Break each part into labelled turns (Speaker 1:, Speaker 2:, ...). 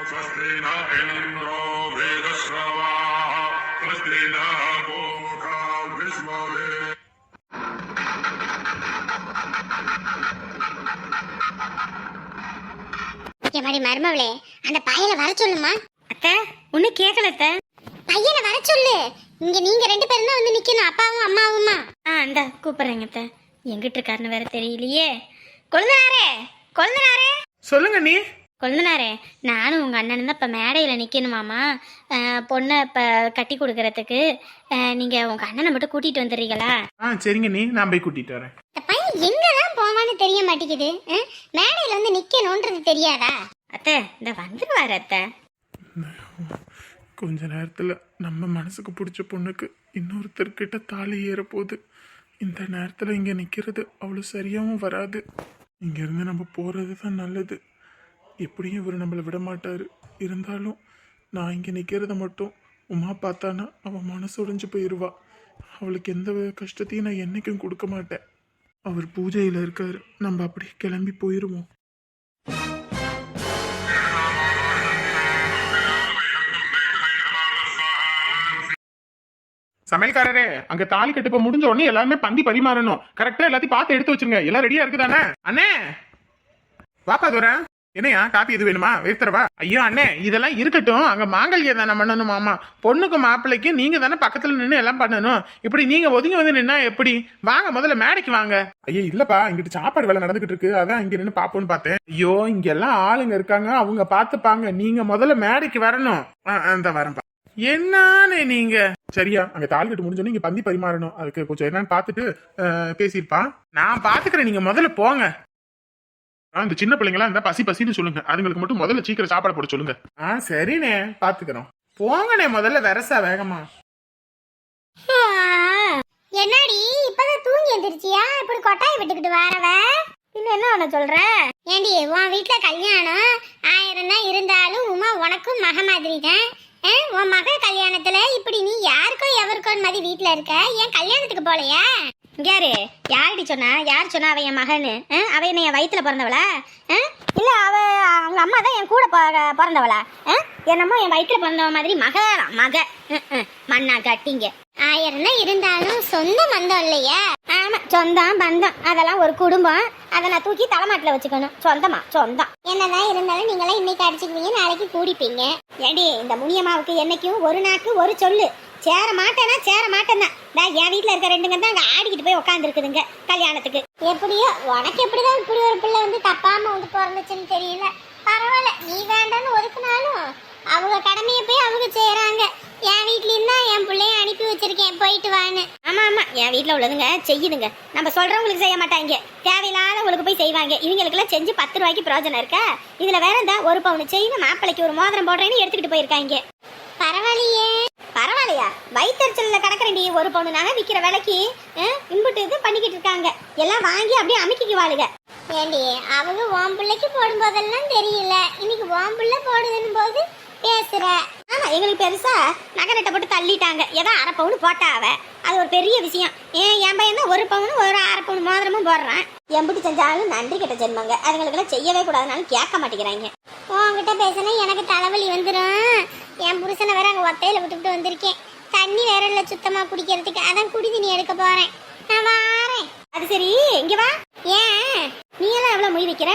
Speaker 1: स्वस्ति न इन्द्रो वेदश्रवाः स्वस्ति नः पूषा विश्ववे
Speaker 2: எம்மாடி மருமவளே, அந்த பையனை வர சொல்லுமா.
Speaker 3: அத்தை ஒண்ணு கேட்கல அத்தை.
Speaker 2: பையனை வர சொல்லு. இங்க நீங்க 2 பேரும் தான் வந்து நிக்கணும், அப்பாவும் அம்மாவுமா.
Speaker 3: இந்த கூப்பிடுறேங்க அத்தை. எங்கிட்டு இருக்காருன்னு வேற தெரியலையே. கொழுந்தனாரே, கொழுந்தனாரே.
Speaker 4: சொல்லுங்க நீ.
Speaker 3: கொழுந்தனாரே, நானும் உங்க அண்ணனும் தான் இப்ப மேடையில நிக்கணுமாமா. பொண்ணை இப்ப கட்டி கொடுக்கறதுக்கு நீங்க உங்க அண்ணனை மட்டும் கூட்டிட்டு வந்துடுறீங்களா?
Speaker 4: சரிங்க நீ, நான் போய் கூட்டிட்டு வரேன்.
Speaker 2: இந்த பையன் எங்கதான் போவான்னு தெரிய மாட்டேங்குது. மேடையில வந்து நிக்கணும்ன்றது தெரியாதா?
Speaker 3: அத்தை இந்த வந்துருவாரு அத்தை.
Speaker 4: கொஞ்ச நேரத்துல நம்ம மனசுக்கு பிடிச்ச பொண்ணுக்கு இன்னொருத்தர்கிட்ட தாலி ஏற போகுது. இந்த நேரத்துல இங்க நிக்கிறது அவ்வளவு சரியாவும் வராது. இங்க இருந்து நம்ம போறது தான் நல்லது. எப்படியும் இவர் நம்மளை விட மாட்டாரு. இருந்தாலும் நான் இங்க நிக்கிறத மட்டும் உமா பார்த்தானா அவன் மனசு உடைஞ்சு போயிடுவா. அவளுக்கு எந்த கஷ்டத்தையும் நான் என்னைக்கும் கொடுக்க மாட்டேன். அவர் பூஜையில இருக்காரு, நம்ம அப்படி கிளம்பி போயிருவோம். சமையல்காரரே, அங்க தாலி கட்டுப்ப முடிஞ்ச உடனே எல்லாருமே பந்தி பரிமாறணும். கரெக்டா எல்லாத்தையும் பார்த்து எடுத்து வச்சிருங்க. எல்லாம் ரெடியா இருக்குதானே? அண்ணே வாப்பா தூரேன். என்னையா காப்பி எது வேணுமா? வைத்தரவா? ஐயோ அண்ணே, இதெல்லாம் இருக்கட்டும். அங்க மாங்கல்யம் தானே பண்ணணும் மாமா. பொண்ணுக்கு மாப்பிள்ளைக்கு நீங்க தானே பக்கத்துல நின்று எல்லாம் பண்ணணும். இப்படி நீங்க ஒதுங்கி வந்து நின்னா எப்படி? வாங்க முதல்ல மேடைக்கு வாங்க. ஐயோ இல்லப்பா, இங்கிட்டு சாப்பாடு வேலை நடந்துகிட்டு இருக்கு, அதான் இங்க நின்று பாப்போன்னு பார்த்தேன். ஐயோ இங்க எல்லாம் ஆளுங்க இருக்காங்க, அவங்க பாத்துப்பாங்க. நீங்க முதல்ல மேடைக்கு வரணும். அந்த வரேன்ப்பா. என்னன்னு நீங்க சரியா அங்க தாலி கட்டு முடிஞ்சோன்னு நீங்க பந்தி பரிமாறணும். அதுக்கு கொஞ்சம் என்னன்னு பாத்துட்டு பேசிருப்பா. நான் பாத்துக்கிறேன், நீங்க முதல்ல போங்க. இந்த சின்ன பிள்ளைங்களா இருந்தா பசி பசின்னு சொல்லுங்க. அதுங்களுக்கு மட்டும் முதல்ல சீக்கிரம் சாப்பாடு போட சொல்லுங்க. சரிண்ணே, பாத்துக்கிறோம். போங்கண்ணே முதல்ல வெரசா வேகமா.
Speaker 2: என்னடி இப்பதான் தூங்கி எந்திரிச்சியா? இப்படி கொட்டாய் விட்டுக்கிட்டு வரவ
Speaker 3: இன்னும் என்ன பண்ண சொல்ற?
Speaker 2: ஏண்டி உன் வீட்டுல கல்யாணம் 1000 தான் இருந்தாலும் உமா உனக்கும் மக மாதிரி தான். உன் மக கல்யாணத்துல இப்படி நீ யாருக்கோ எவருக்கோ மாதிரி வீட்டுல இருக்க. ஏன் கல்யாணத்துக்கு போலையா?
Speaker 3: யாரு யாரடி சொன்னா? யார் சொன்னா அவ என் மகன்னு? அவ என்ன என் வயிற்றுல பிறந்தவளா? இல்ல அவங்க அம்மா தான் என் கூட பிறந்தவளா? என்னமோ என் வயிற்றுல பிறந்தவ மாதிரி மக மண்ணா கட்டிங்க.
Speaker 2: 1000 தான் இருந்தாலும் சொந்த பந்தம் இல்லையா?
Speaker 3: ஆமா, சொந்தம் பந்தம் அதெல்லாம் ஒரு குடும்பம். அதை நான் தூக்கி தலைமாட்டில் வச்சுக்கணும். சொந்தம்
Speaker 2: என்னதான் இருந்தாலும் நீங்களாம் இன்னைக்கு அடிச்சுக்குவீங்க, நாளைக்கு கூடிப்பீங்க.
Speaker 3: ஏடி இந்த முனியம்மாவுக்கு என்னைக்கும் ஒரு நாக்கு ஒரு சொல்லு. சேர மாட்டேன்னா சேர மாட்டேன்னா என் வீட்டுல இருக்க 2ங்க தான் அங்க ஆடிக்கிட்டு போய் உட்காந்து இருக்குதுங்க கல்யாணத்துக்கு.
Speaker 2: எப்படியோ உனக்கு எப்படிதான் இப்படி ஒரு பிள்ளை வந்து தப்பாம வந்து பிறந்துச்சுன்னு தெரியல. பரவாயில்ல, நீ வேண்டான்னு ஒதுக்குனாலும் அவங்க கடமையை போய் அவங்க செய்யறாங்க. என் வீட்லயும் தான் என் பிள்ளைய அனுப்பி வச்சிருக்கேன், போயிட்டு வான்னு.
Speaker 3: ஆமா என் வீட்டுல உள்ளதுங்க செய்யுதுங்க. நம்ம சொல்றவங்களுக்கு செய்ய மாட்டாங்க, தேவையில்லாதவங்களுக்கு போய் செய்வாங்க. இவங்களுக்கு எல்லாம் செஞ்சு 10 ரூபாய்க்கு பிரயோஜனம் இருக்கா? இதுல வேற இந்த 1 பவுன் செயின் மாப்பிளைக்கு ஒரு மோதிரம் போடுறேன்னு எடுத்துக்கிட்டு போயிருக்காங்க.
Speaker 2: பரவாயில்லையே.
Speaker 3: பரவாயில்லையா? வயிற்றுச்சல்ல கிடக்குறேன்டி 1 பவுன் நகை விற்கிற விலைக்கு இம்புட்டு இது பண்ணிக்கிட்டு இருக்காங்க. எல்லாம் வாங்கி அப்படியே அமைக்கிக்குவாளுங்க.
Speaker 2: ஏண்டி அவங்க உன் பிள்ளைக்கு போடும் போதெல்லாம் தெரியல, இன்னைக்கு உன் பிள்ளை போடுதுன்னு போது பேசுற.
Speaker 3: ஆமா, எங்களுக்கு பெருசா நகரட்டை போட்டு தள்ளிட்டாங்க. ஏதோ 1/2 பவுன் போட்டாவ, அது ஒரு பெரிய விஷயம். என் பையன் தான் 1 பவுன் ஒரு 1/2 பவுன் மோதிரமும் போடுறான். எம்பிட்டு செஞ்சாலும் நன்றி கிட்ட ஜென்மங்க. அதுங்களுக்கெல்லாம் செய்யவே கூடாதுனாலும் கேட்க மாட்டேங்கிறாங்க.
Speaker 2: உன்கிட்ட பேசினா எனக்கு தலைவலி வந்துடும். என் புருஷனை வேற அங்கே ஒத்தையில விட்டுக்கிட்டு வந்திருக்கேன். தண்ணி வேற இல்லை சுத்தமா குடிக்கிறதுக்கு, அதான் குடி தண்ணி எடுக்க போறேன். நான் வாரேன்.
Speaker 3: அது சரி, இங்க வா.
Speaker 2: ஏன்
Speaker 3: நீ எல்லாம் எவ்வளவு மொய் வைக்கிற?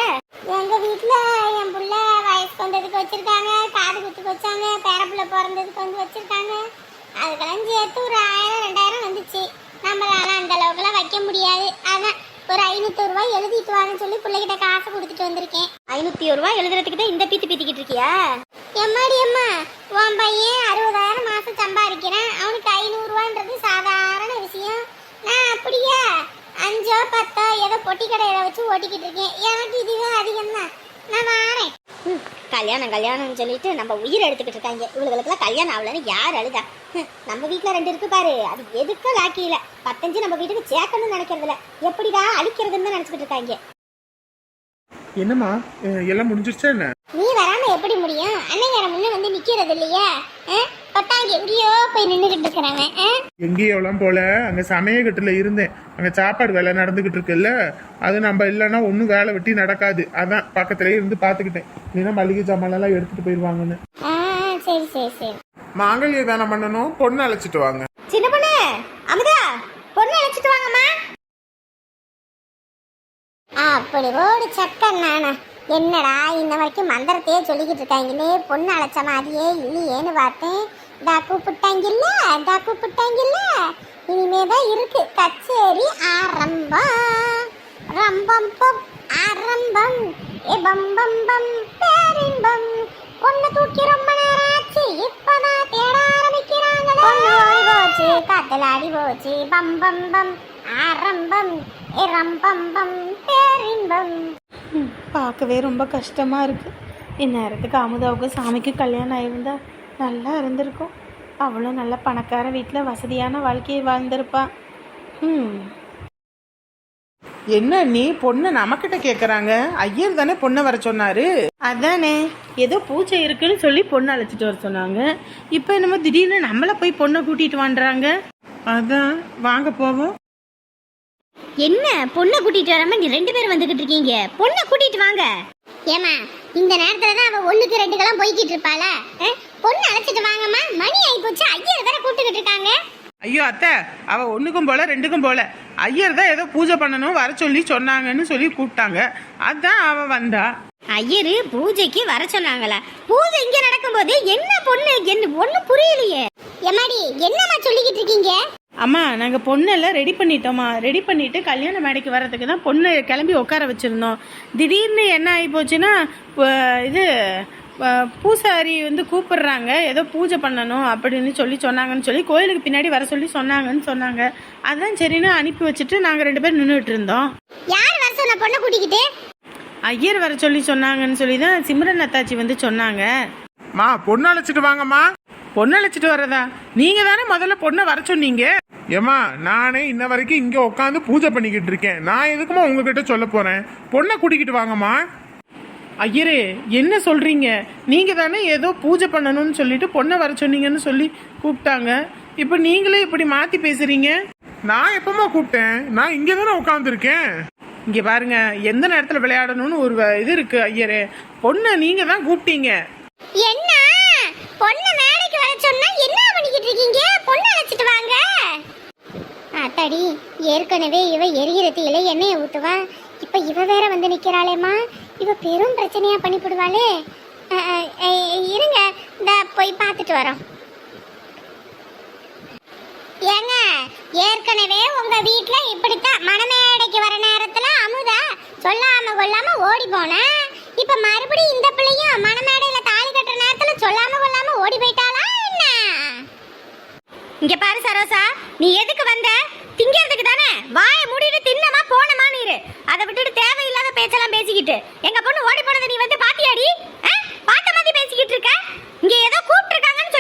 Speaker 2: எங்க வீட்டுல என் புள்ள வயசுக்கு வந்ததுக்கு வச்சிருக்காங்க, காது குத்துக்கு வச்சாங்க, பேரப்புள்ள பிறந்ததுக்கு வந்து வச்சிருக்காங்க. அதுக்கெல்லாம் சேர்த்து ஒரு 1000 2000 வந்துச்சு. நம்மளால அந்த அளவுக்குலாம் வைக்க முடியாது. அதான் ஒரு 500 ரூபாய் எழுதிட்டு வாங்கன்னு சொல்லி பிள்ளைகிட்ட காசு கொடுத்துட்டு வந்திருக்கேன்.
Speaker 3: 500 ரூபாய் எழுதுறதுக்கிட்ட இந்த பீத்திக்கிட்டு இருக்கியா?
Speaker 2: எம்மாடி அம்மா, உன் பையன் 60,000 மாசம் சம்பாதிக்கிறேன், அவனுக்கு 500 ரூபான்றது சாதாரண விஷயம். நான் அப்படியா 5 10 ஏதோ பொட்டி கடையில வச்சு ஓட்டிக்கிட்டு இருக்கேன். எனக்கு இதுவே அதிகம் தான். நான் வாரேன்.
Speaker 3: கல்யாணம்னு சொல்லிட்டு நம்ம உயிரை எடுத்துக்கிட்டு இருக்காங்க. இவங்களுக்குலாம் கல்யாணம் ஆகலன்னு யார் அழுதா? நம்ம வீட்டுல 2 இருக்கு பாரு, அது எதுக்கும் லாக்கியில 15 நம்ம வீட்டுக்கு சேர்க்கணும்னு நினைக்கிறதுல எப்படிடா அழிக்கிறதுன்னு தான் நினைச்சுக்கிட்டு இருக்காங்க.
Speaker 4: என்னம்மா எல்லாம் முடிஞ்சிருச்சா என்ன?
Speaker 2: நீ வராம எப்படி முடியும்? அன்னைக்கார முன்ன வந்து நிக்கிறது இல்லையா? பட்டாங்க எங்கேயோ போய் நின்றுகிட்டு இருக்கிறாங்க.
Speaker 4: எங்கேயோலாம் போல, அங்க சமயக்கட்டுல இருந்தேன். அங்க சாப்பாடு வேலை நடந்துகிட்டு இருக்குல்ல, அது நம்ம இல்லைன்னா ஒன்றும் வேலை வெட்டி நடக்காது. அதான் பக்கத்துலயே இருந்து பாத்துக்கிட்டேன். இல்லைன்னா மளிகை சாமான் எடுத்துட்டு போயிருவாங்கன்னு.
Speaker 2: சரி சரி சரி.
Speaker 4: மாங்கல்ய தானம் பண்ணணும், பொண்ணு அழைச்சிட்டு வாங்க.
Speaker 3: சின்ன பொண்ணு அமுதா, பொண்ணு அழைச்சிட்டு வாங்கம்மா.
Speaker 2: அப்படி ஓடு சக்கன் நானா. என்னடா இன்ன வரைக்கும் மந்திரத்தையே சொல்லிக்கிட்டு இருக்காங்களே, பொண்ணு அழைச்ச மாதிரியே இல்லையேன்னு பார்த்தேன். தா கூப்பிட்டாங்கில்ல, தா கூப்பிட்டாங்கில்ல. இனிமேதான் இருக்கு கச்சேரி ஆரம்பம். ரம்பம் பம் ஆரம்பம். ஏ பம் பம் பம் பேரின்பம். பொண்ணு தூக்கி ரொம்ப நேரம் ஆச்சு, இப்பதான் தேட ஆரம்பிக்கிறாங்களே. ஓடி போச்சு, காத்துல ஆடி போச்சு. பம் பம் பம் ஆரம்பம். ஏ ரம்பம் பம் பேரின்பம்.
Speaker 5: பார்க்கவே ரொம்ப கஷ்டமாக இருக்குது. இந்நேரத்துக்கு அமுதாவுக்கு சாமிக்கு கல்யாணம் ஆயிருந்தா நல்லா இருந்திருக்கும். அவளும் நல்ல பணக்கார வீட்டில் வசதியான வாழ்க்கையை வாழ்ந்திருப்பா.
Speaker 4: என்ன நீ பொண்ணு நம்மக்கிட்ட கேட்குறாங்க? ஐயர் தானே பொண்ணை வர சொன்னாரு.
Speaker 5: அதானே, ஏதோ பூஜை இருக்குன்னு சொல்லி பொண்ணு அழைச்சிட்டு வர சொன்னாங்க. இப்போ என்னமோ திடீர்னு நம்மளை போய் பொண்ணை கூட்டிகிட்டு வாண்டுறாங்க.
Speaker 4: அதான் வாங்க போவோம்.
Speaker 3: என்ன பொண்ணை கூட்டிட்டு வராம நீ 2 பேரும் வந்துகிட்டு இருக்கீங்க? பொண்ணை கூட்டிட்டு வாங்க.
Speaker 2: ஏமா இந்த நேரத்துல தான் அவ 1க்கு 2க்கெல்லாம் போய்கிட்டு இருப்பாள. பொண்ணு அழைச்சிட்டு வாங்கம்மா, மணி ஆகி போச்சு. ஐயர் வேற கூப்பிட்டுக்கிட்டு இருக்காங்க.
Speaker 4: ஐயோ அத்தை, அவ 1க்கும் போல 2க்கும் போல. ஐயர் தான் ஏதோ பூஜை பண்ணணும் வர சொல்லி சொன்னாங்கன்னு சொல்லி கூப்பிட்டாங்க. அதான் அவ வந்தா.
Speaker 3: ஐயரு பூஜைக்கு வர சொன்னாங்களா? பூஜை இங்க நடக்கும்போது என்ன பொண்ணு என்ன ஒண்ணும் புரியலையே.
Speaker 2: எம்மாடி என்னம்மா சொல்லிக்கிட்டு இருக்கீங்க?
Speaker 5: அம்மா, நாங்கள் பொண்ணெல்லாம் ரெடி பண்ணிட்டோம்மா. ரெடி பண்ணிவிட்டு கல்யாண மேடைக்கு வர்றதுக்கு தான் பொண்ணு கிளம்பி உட்கார வச்சுருந்தோம். திடீர்னு என்ன ஆகி போச்சுன்னா, இது பூசாரி வந்து கூப்பிடுறாங்க, ஏதோ பூஜை பண்ணணும் அப்படின்னு சொல்லி சொன்னாங்கன்னு சொல்லி கோயிலுக்கு பின்னாடி வர சொல்லி சொன்னாங்கன்னு சொன்னாங்க. அதான் சரின்னு அனுப்பி வச்சுட்டு நாங்கள் 2 பேர் நின்றுட்டு இருந்தோம்.
Speaker 2: யார் வர சொன்ன பொண்ணை கூட்டிக்கிட்டு?
Speaker 5: ஐயர் வர சொல்லி சொன்னாங்கன்னு சொல்லி தான் சிம்ரன் அத்தாச்சி வந்து சொன்னாங்க.
Speaker 4: மா பொண்ணு அழைச்சிட்டு வாங்கம்மா. பொண்ணு அழைச்சிட்டு வர்றதா? நீங்க தானே முதல்ல பொண்ணை வர சொன்னீங்க. ஏமா, நானே இன்ன வரைக்கும் இங்க உட்காந்து பூஜை பண்ணிக்கிட்டு இருக்கேன். நான் எதுக்குமா உங்ககிட்ட சொல்ல போறேன்? பொண்ணை கூட்டிக்கிட்டு வாங்கம்மா. ஐயரே, என்ன சொல்றீங்க? நீங்க தானே ஏதோ பூஜை பண்ணணும்னு சொல்லிட்டு பொண்ணை வர சொன்னீங்கன்னு சொல்லி கூப்பிட்டாங்க. இப்போ நீங்களே இப்படி மாத்தி பேசுறீங்க. நான் எப்பமா கூப்பிட்டேன்? நான் இங்க தானே உட்காந்துருக்கேன். இங்க பாருங்க, எந்த நேரத்துல விளையாடணும்னு ஒரு இது இருக்கு. ஐயரே, பொண்ணை நீங்க தான் கூப்பிட்டீங்க.
Speaker 2: என்ன பொண்ணு மேடைக்கு வர சொன்னா என்ன பண்ணிக்கிட்டு இருக்கீங்க? பொண்ணு அழைச்சிட்டு வாங்க. அத்தாடி, ஏற்கனவே இவ எரிகிறதுல எண்ணெயை ஊத்துவா. இப்ப இவ வேற வந்து நிக்கிறாளேம்மா. இவ பெரும் பிரச்சனையா பண்ணிவிடுவாளே. இருங்க, இந்த போய் பார்த்துட்டு வரோம். ஏங்க, ஏற்கனவே உங்க வீட்டுல இப்படித்தான் மணமேடைக்கு வர நேரத்துல அமுதா சொல்லாம கொள்ளாம ஓடி போன. இப்ப மறுபடியும் இந்த பிள்ளையும் மணமேடையில தாலி கட்டுற நேரத்துல சொல்லாம கொள்ளாம ஓடி போயிட்டாளா என்ன?
Speaker 3: இங்க பாரு சரோசா, நீ எதுக்கு வந்த? திங்கிறதுக்கு தானே. வாயை மூடிட்டு தின்னமா போனமா நீரு. அதை விட்டுட்டு தேவையில்லாத பேச்செல்லாம் பேசிக்கிட்டு எங்க பொண்ணு ஓடி போனதை நீ வந்து பாத்தியாடி? பார்த்த மாதிரி பேசிக்கிட்டு இருக்க. இங்க ஏதோ கூப்பிட்டு இருக்காங்கன்னு